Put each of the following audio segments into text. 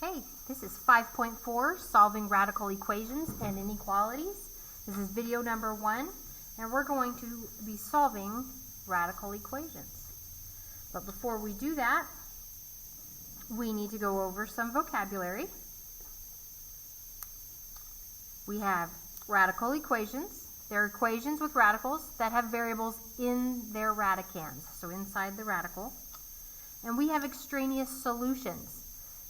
Okay, this is 5.4, solving radical equations and inequalities. This is video number 1, and we're going to be solving radical equations. But before we do that, we need to go over some vocabulary. We have radical equations. They're equations with radicals that have variables in their radicands, so inside the radical. And we have extraneous solutions.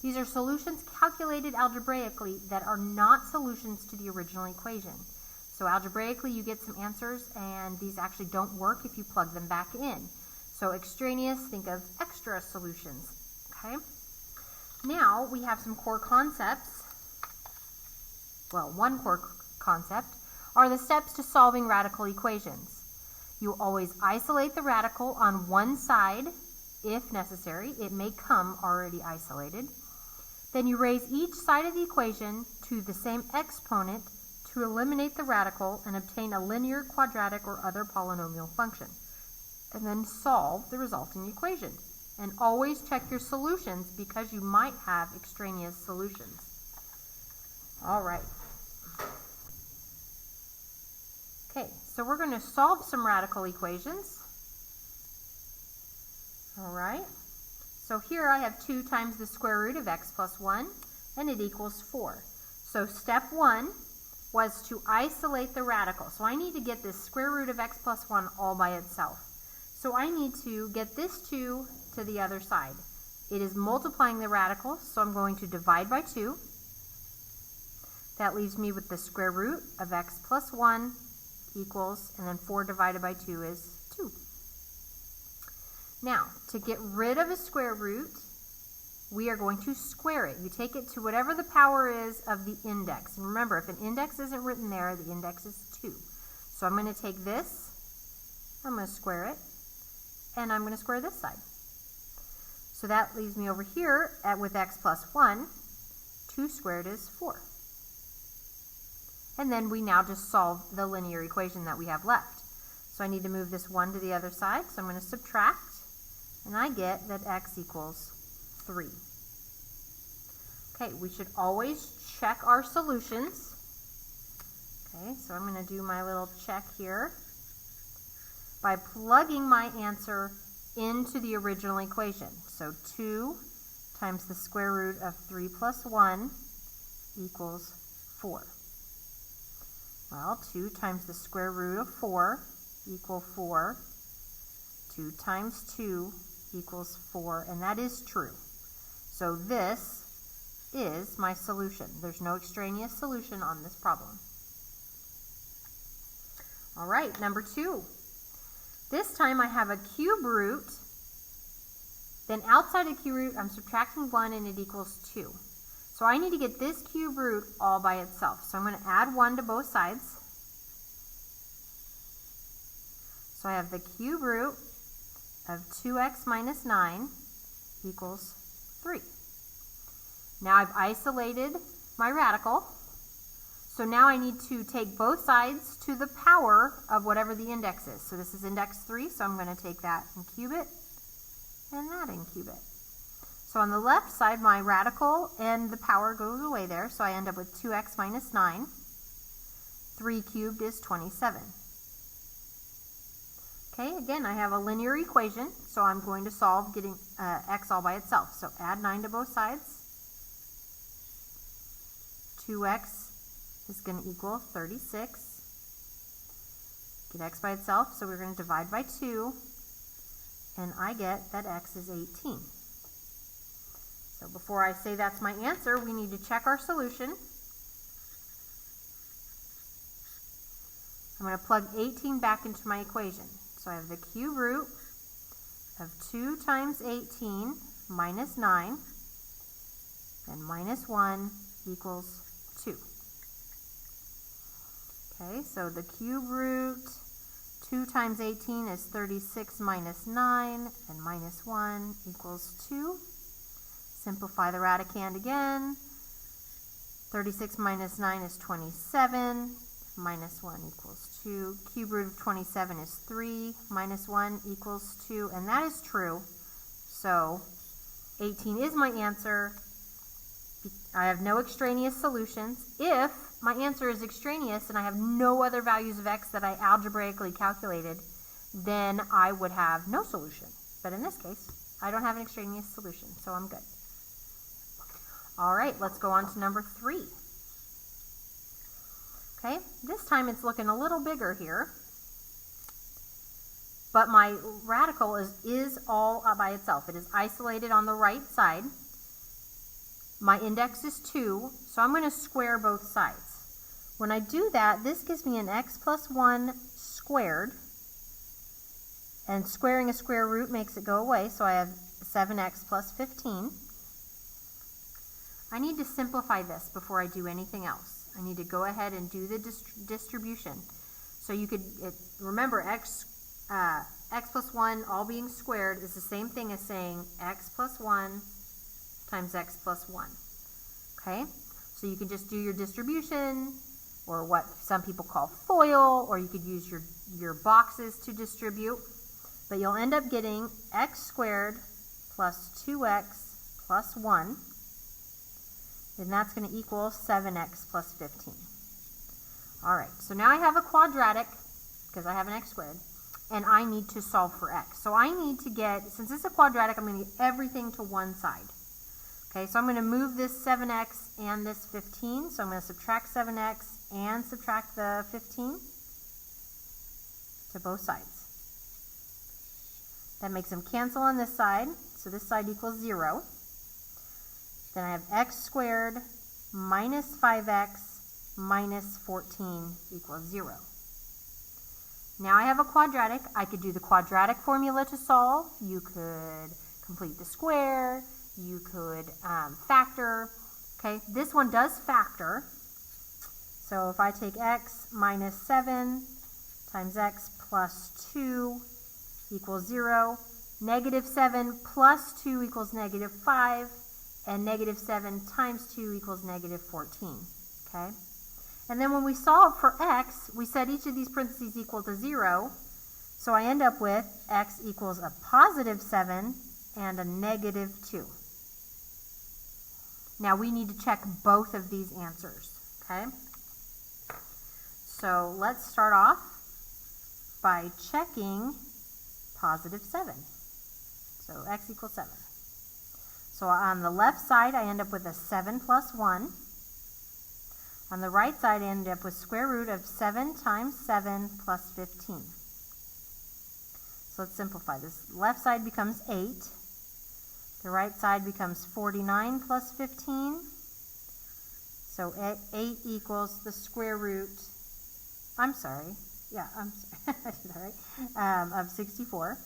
These are solutions calculated algebraically that are not solutions to the original equation. So algebraically you get some answers, and these actually don't work if you plug them back in. So extraneous, think of extra solutions. Okay? Now we have some core concepts. Well, one core concept are the steps to solving radical equations. You always isolate the radical on one side if necessary. It may come already isolated. Then you raise each side of the equation to the same exponent to eliminate the radical and obtain a linear, quadratic, or other polynomial function. And then solve the resulting equation. And always check your solutions because you might have extraneous solutions. All right. Okay, so we're going to solve some radical equations. All right. So here I have 2 times the square root of x plus 1, and it equals 4. So step 1 was to isolate the radical. So I need to get this square root of x plus 1 all by itself. So I need to get this 2 to the other side. It is multiplying the radical, so I'm going to divide by 2. That leaves me with the square root of x plus 1 equals, and then 4 divided by 2 is 2. Now, to get rid of a square root, we are going to square it. You take it to whatever the power is of the index. And remember, if an index isn't written there, the index is 2. So I'm going to take this, I'm going to square it, and I'm going to square this side. So that leaves me over here with x plus 1. 2 squared is 4. And then we now just solve the linear equation that we have left. So I need to move this 1 to the other side, so I'm going to subtract. And I get that x equals 3. Okay, we should always check our solutions. Okay, so I'm going to do my little check here by plugging my answer into the original equation. So 2 times the square root of 3 plus 1 equals 4. Well, 2 times the square root of 4 equals 4. 2 times 2 equals 4, and that is true. So this is my solution. There's no extraneous solution on this problem. All right, number 2. This time I have a cube root. Then outside the cube root, I'm subtracting 1, and it equals 2. So I need to get this cube root all by itself. So I'm going to add 1 to both sides. So I have the cube root of 2x minus 9 equals 3. Now I've isolated my radical. So now I need to take both sides to the power of whatever the index is. So this is index 3, so I'm going to take that and cube it, and that and cube it. So on the left side, my radical and the power goes away there, so I end up with 2x minus 9. 3 cubed is 27. Okay, again, I have a linear equation, so I'm going to solve getting x all by itself. So add 9 to both sides. 2x is going to equal 36. Get x by itself, so we're going to divide by 2, and I get that x is 18. So before I say that's my answer, we need to check our solution. I'm going to plug 18 back into my equation. So I have the cube root of 2 times 18 minus 9, and minus 1 equals 2. Okay, so the cube root, 2 times 18 is 36 minus 9, and minus 1 equals 2. Simplify the radicand again. 36 minus 9 is 27. Minus 1 equals 2. Cube root of 27 is 3. Minus 1 equals 2. And that is true. So 18 is my answer. I have no extraneous solutions. If my answer is extraneous and I have no other values of x that I algebraically calculated, then I would have no solution. But in this case, I don't have an extraneous solution, so I'm good. All right, let's go on to number 3. Okay, this time it's looking a little bigger here, but my radical is all by itself. It is isolated on the right side. My index is 2, so I'm going to square both sides. When I do that, this gives me an x plus 1 squared, and squaring a square root makes it go away, so I have 7x plus 15. I need to simplify this before I do anything else. I need to go ahead and do the distribution. So you could, remember x plus 1 all being squared is the same thing as saying x plus 1 times x plus 1. Okay? So you can just do your distribution, or what some people call FOIL, or you could use your boxes to distribute. But you'll end up getting x squared plus 2x plus 1. Then that's going to equal 7x plus 15. All right, so now I have a quadratic, because I have an x squared, and I need to solve for x. So I need to get, since it's a quadratic, I'm going to get everything to one side. Okay, so I'm going to move this 7x and this 15. So I'm going to subtract 7x and subtract the 15 to both sides. That makes them cancel on this side, so this side equals 0. Then I have x squared minus 5x minus 14 equals 0. Now I have a quadratic. I could do the quadratic formula to solve. You could complete the square. You could factor. Okay, this one does factor. So if I take x minus 7 times x plus 2 equals 0, negative 7 plus 2 equals negative 5, and negative 7 times 2 equals negative 14. Okay? And then when we solve for x, we set each of these parentheses equal to 0, so I end up with x equals a positive 7 and a negative 2. Now we need to check both of these answers. Okay? So let's start off by checking positive 7. So x equals 7. So on the left side, I end up with a 7 plus 1. On the right side, I end up with square root of 7 times 7 plus 15. So let's simplify this. Left side becomes 8. The right side becomes 49 plus 15. So 8 equals the square root, I did that right, of 64.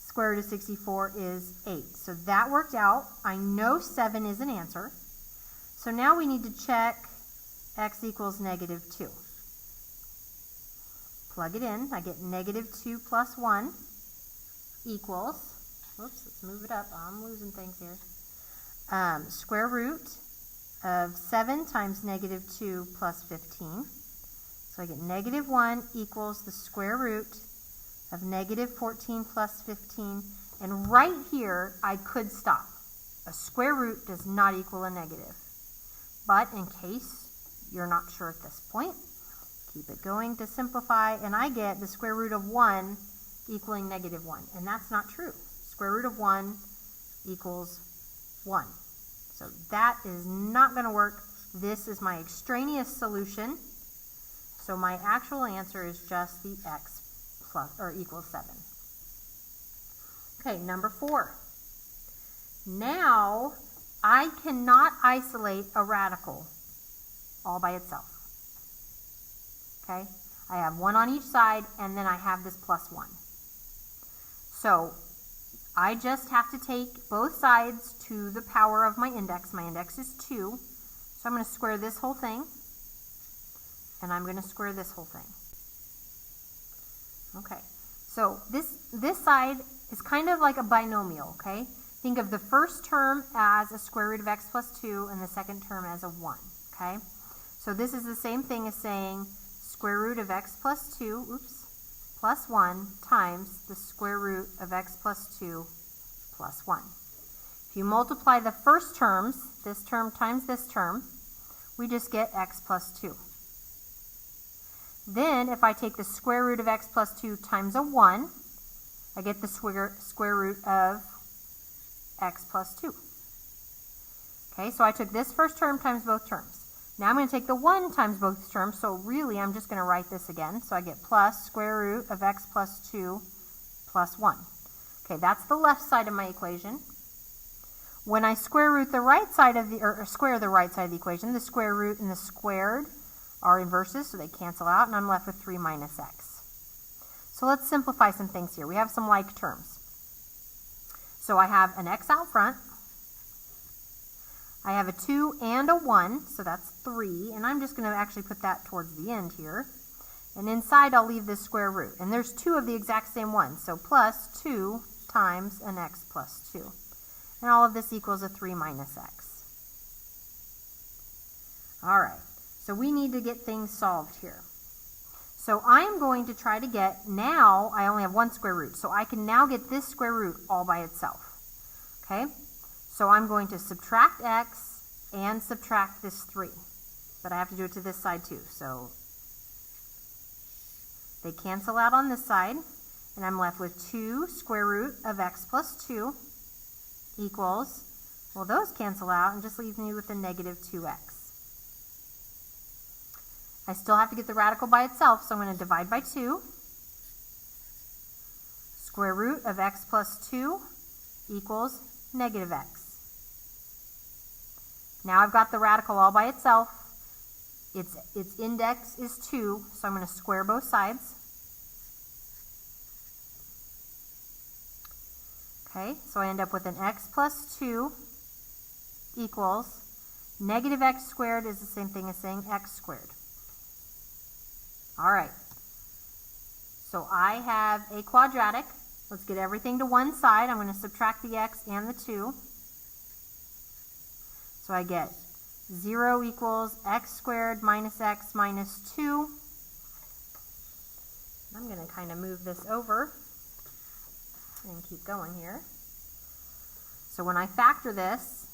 Square root of 64 is 8. So that worked out. I know 7 is an answer. So now we need to check x equals negative 2. Plug it in. I get negative 2 plus 1 equals, whoops, let's move it up. I'm losing things here. Square root of 7 times negative 2 plus 15. So I get negative 1 equals the square root of negative 14 plus 15. And right here, I could stop. A square root does not equal a negative. But in case you're not sure at this point, keep it going to simplify, and I get the square root of 1 equaling negative 1. And that's not true. Square root of 1 equals 1. So that is not going to work. This is my extraneous solution. So my actual answer is just the x plus or equals 7. Okay, number 4. Now I cannot isolate a radical all by itself. Okay, I have 1 on each side, and then I have this plus 1. So I just have to take both sides to the power of my index. My index is 2. So I'm going to square this whole thing, and I'm going to square this whole thing. Okay, so this side is kind of like a binomial, okay? Think of the first term as a square root of x plus 2 and the second term as a 1, okay? So this is the same thing as saying square root of x plus 2, plus 1 times the square root of x plus 2 plus 1. If you multiply the first terms, this term times this term, we just get x plus 2. Then if I take the square root of x plus 2 times a 1, I get the square root of x plus 2. Okay, so I took this first term times both terms. Now I'm going to take the 1 times both terms, so really I'm just going to write this again. So I get plus square root of x plus 2 plus 1. Okay, that's the left side of my equation. When I square root the right side of the, or square the right side of the equation, the square root and the squared are inverses, so they cancel out, and I'm left with 3 minus x. So let's simplify some things here. We have some like terms. So I have an x out front. I have a 2 and a 1, so that's 3, and I'm just going to actually put that towards the end here. And inside I'll leave this square root. And there's 2 of the exact same one, so plus 2 times an x plus 2. And all of this equals a 3 minus x. All right, so we need to get things solved here. So I am going to try to get, now I only have one square root, so I can now get this square root all by itself. Okay, so I'm going to subtract x and subtract this 3. But I have to do it to this side too, so they cancel out on this side, and I'm left with 2 square root of x plus 2 equals, well, those cancel out and just leaves me with a negative 2x. I still have to get the radical by itself, so I'm going to divide by 2. Square root of x plus 2 equals negative x. Now I've got the radical all by itself. Its index is 2, so I'm going to square both sides. Okay, so I end up with an x plus 2 equals negative x squared is the same thing as saying x squared. All right, so I have a quadratic. Let's get everything to one side. I'm going to subtract the x and the 2. So I get 0 equals x squared minus x minus 2. I'm going to kind of move this over and keep going here. So when I factor this,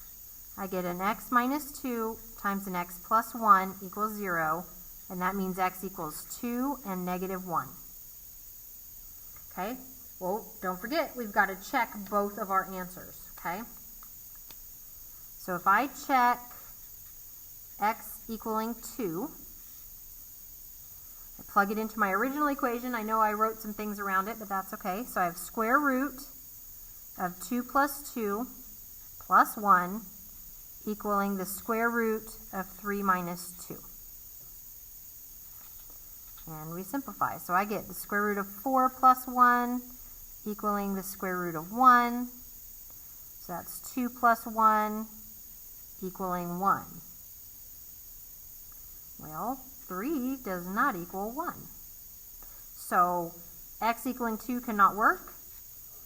I get an x minus 2 times an x plus 1 equals 0, and that means x equals 2 and negative 1. Okay, well, don't forget, we've got to check both of our answers, okay? So if I check x equaling 2, I plug it into my original equation. I know I wrote some things around it, but that's okay. So I have square root of 2 plus 2 plus 1 equaling the square root of 3 minus 2. And we simplify. So I get the square root of 4 plus 1 equaling the square root of 1. So that's 2 plus 1 equaling 1. Well, 3 does not equal 1. So x equaling 2 cannot work.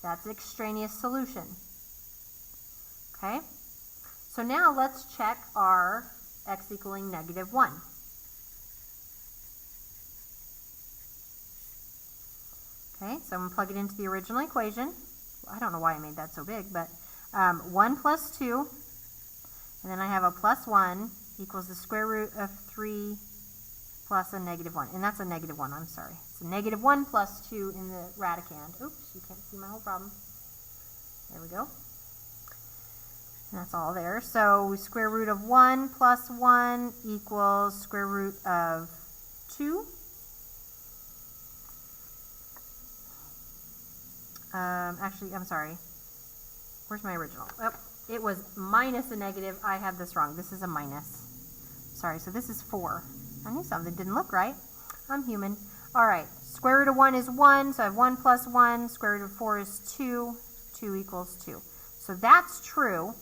That's an extraneous solution. Okay? So now let's check our x equaling negative 1. Okay, so I'm going to plug it into the original equation. I don't know why I made that so big, but 1 plus 2, and then I have a plus 1 equals the square root of 3 plus a negative 1. And that's a negative 1, I'm sorry. It's a negative 1 plus 2 in the radicand. Oops, you can't see my whole problem. There we go. And that's all there. So square root of 1 plus 1 equals square root of 2. Actually, I'm sorry. Where's my original? Oh, it was minus a negative. I had this wrong. This is a minus. Sorry, so this is 4. I knew something didn't look right. I'm human. All right, square root of 1 is 1, so I have 1 plus 1. Square root of 4 is 2. 2 equals 2. So that's true.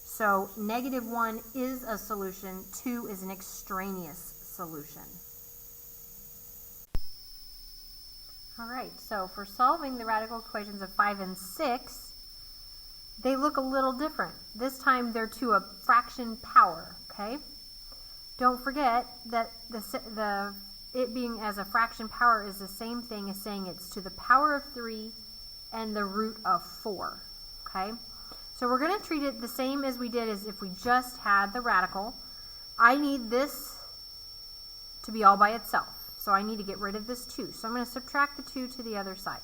So negative 1 is a solution. 2 is an extraneous solution. All right, so for solving the radical equations of 5 and 6, they look a little different. This time they're to a fraction power, okay? Don't forget that it being as a fraction power is the same thing as saying it's to the power of 3 and the root of 4, okay? So we're going to treat it the same as we did as if we just had the radical. I need this to be all by itself. So I need to get rid of this 2. So I'm going to subtract the 2 to the other side.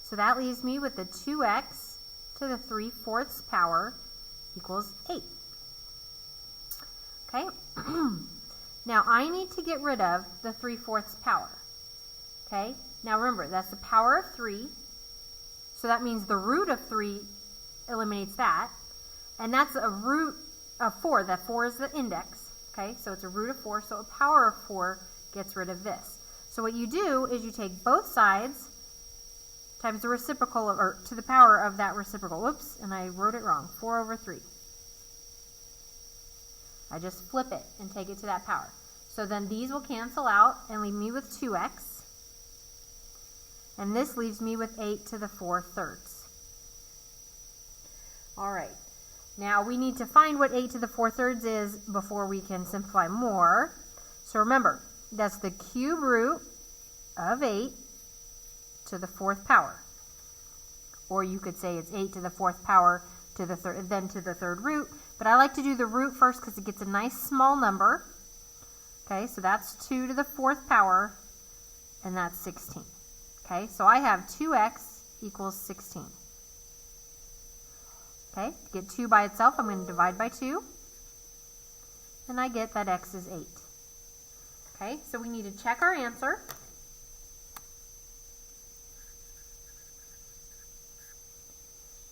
So that leaves me with the 2x to the 3/4 power equals 8. Okay? Now I need to get rid of the 3/4 power. Okay? Now remember, that's the power of 3. So that means the root of 3 eliminates that. And that's a root of 4. That 4 is the index. Okay? So it's a root of 4. So a power of 4 gets rid of this. So what you do is you take both sides times the reciprocal, or to the power of that reciprocal. Whoops, and I wrote it wrong. 4/3. I just flip it and take it to that power. So then these will cancel out and leave me with 2x. And this leaves me with 8 to the 4/3. All right. Now we need to find what 8 to the 4/3 is before we can simplify more. So remember, that's the cube root of 8 to the 4th power. Or you could say it's 8 to the 4th power to the then to the 3rd root. But I like to do the root first because it gets a nice small number. Okay, so that's 2 to the 4th power, and that's 16. Okay, so I have 2x equals 16. Okay, to get 2 by itself, I'm going to divide by 2. And I get that x is 8. Okay, so we need to check our answer.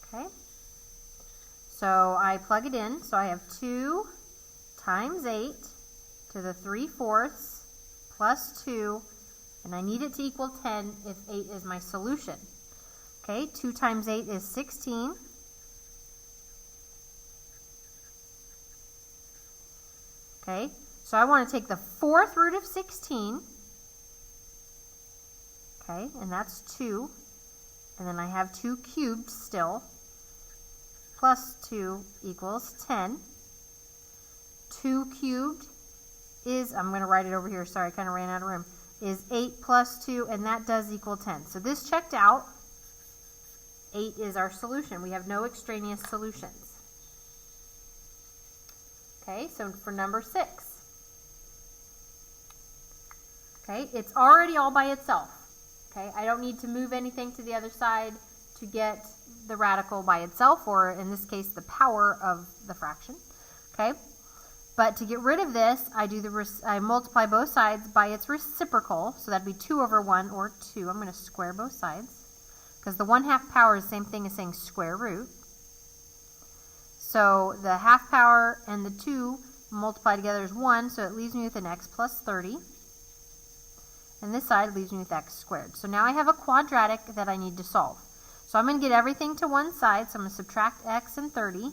Okay, so I plug it in. So I have 2 times 8 to the 3/4 plus 2, and I need it to equal 10 if 8 is my solution. Okay, 2 times 8 is 16. Okay, so I want to take the 4th root of 16. Okay, and that's 2. And then I have 2 cubed still. Plus 2 equals 10. 2 cubed is, I'm going to write it over here, sorry, I kind of ran out of room, is 8 plus 2, and that does equal 10. So this checked out. 8 is our solution. We have no extraneous solutions. Okay, so for number 6. Okay, it's already all by itself. Okay, I don't need to move anything to the other side to get the radical by itself, or in this case, the power of the fraction. Okay, but to get rid of this, I multiply both sides by its reciprocal, so that'd be 2 over 1, or 2. I'm going to square both sides, because the 1/2 power is the same thing as saying square root. So the half power and the 2 multiplied together is 1, so it leaves me with an x plus 30. And this side leaves me with x squared. So now I have a quadratic that I need to solve. So I'm going to get everything to one side, so I'm going to subtract x and 30.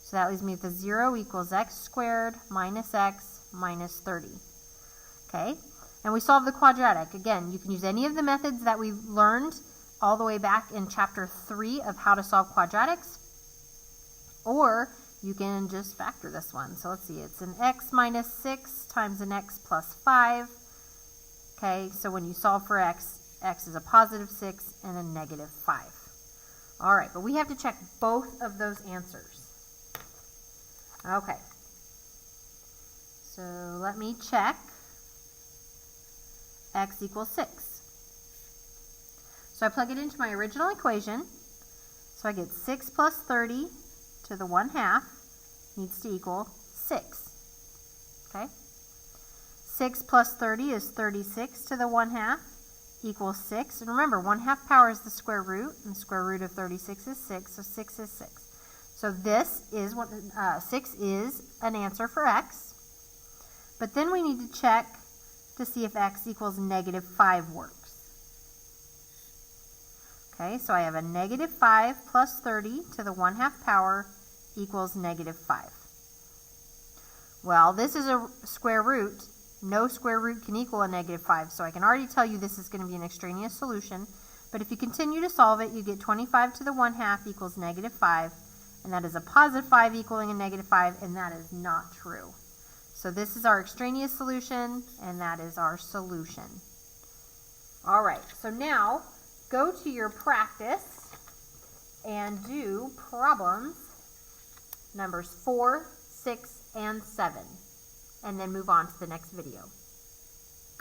So that leaves me with a 0 equals x squared minus x minus 30. Okay, and we solve the quadratic. Again, you can use any of the methods that we learned all the way back in chapter 3 of how to solve quadratics, or you can just factor this one. So let's see, it's an x minus 6 times an x plus 5. Okay, so when you solve for x, x is a positive 6 and a negative 5. All right, but we have to check both of those answers. Okay, so let me check x equals 6. So I plug it into my original equation. So I get 6 plus 30 to the 1/2 needs to equal 6. Okay? 6 plus 30 is 36 to the 1/2 equals 6. And remember, 1/2 power is the square root, and the square root of 36 is 6, so 6 is 6. So this is what 6 is an answer for x. But then we need to check to see if x equals negative 5 works. Okay, so I have a negative 5 plus 30 to the 1/2 power equals negative 5. Well, this is a square root. No square root can equal a negative 5, so I can already tell you this is going to be an extraneous solution. But if you continue to solve it, you get 25 to the 1/2 equals negative 5, and that is a positive 5 equaling a negative 5, and that is not true. So this is our extraneous solution, and that is our solution. All right, so now go to your practice and do problems numbers 4, 6, and 7, and then move on to the next video.